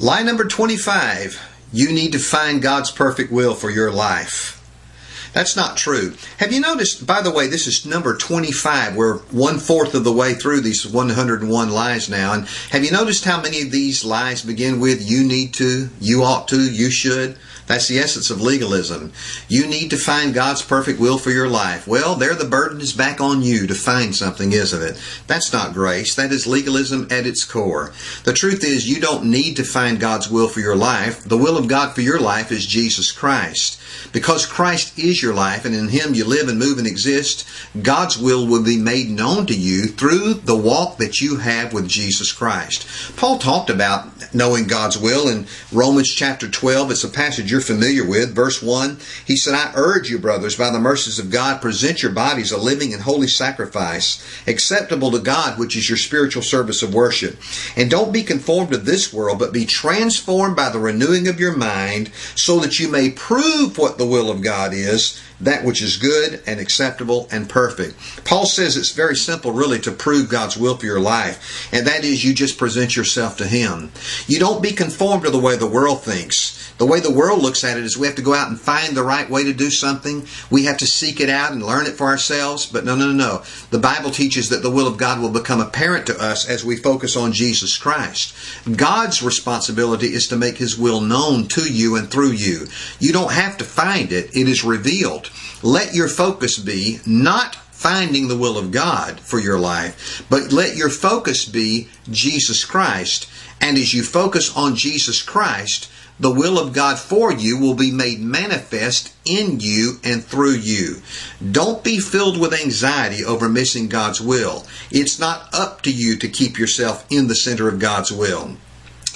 Lie number 25, you need to find God's perfect will for your life. That's not true. Have you noticed, by the way, this is number 25. We're 1/4 of the way through these 101 lies now. And have you noticed how many of these lies begin with you need to, you ought to, you should? That's the essence of legalism. You need to find God's perfect will for your life. Well, there the burden is back on you to find something, isn't it? That's not grace. That is legalism at its core. The truth is, you don't need to find God's will for your life. The will of God for your life is Jesus Christ. Because Christ is your life, and in Him you live and move and exist, God's will be made known to you through the walk that you have with Jesus Christ. Paul talked about knowing God's will in Romans chapter 12. It's a passage you're familiar with. Verse 1, he said, I urge you, brothers, by the mercies of God, present your bodies a living and holy sacrifice, acceptable to God, which is your spiritual service of worship. And don't be conformed to this world, but be transformed by the renewing of your mind, so that you may prove what the will of God is, that which is good and acceptable and perfect. Paul says it's very simple, really, to prove God's will for your life, and that is you just present yourself to Him. You don't be conformed to the way the world thinks. The way the world looks at it is we have to go out and find the right way to do something. We have to seek it out and learn it for ourselves. But no. The Bible teaches that the will of God will become apparent to us as we focus on Jesus Christ. God's responsibility is to make His will known to you and through you. You don't have to find it. It is revealed. Let your focus be not finding the will of God for your life, but let your focus be Jesus Christ. And as you focus on Jesus Christ, the will of God for you will be made manifest in you and through you. Don't be filled with anxiety over missing God's will. It's not up to you to keep yourself in the center of God's will.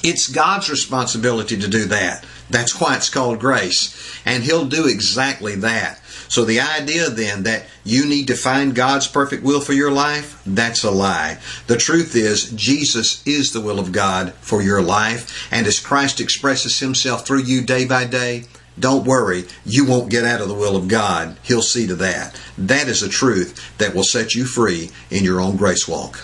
It's God's responsibility to do that. That's why it's called grace. And He'll do exactly that. So the idea then that you need to find God's perfect will for your life, that's a lie. The truth is, Jesus is the will of God for your life. And as Christ expresses Himself through you day by day, don't worry, you won't get out of the will of God. He'll see to that. That is a truth that will set you free in your own grace walk.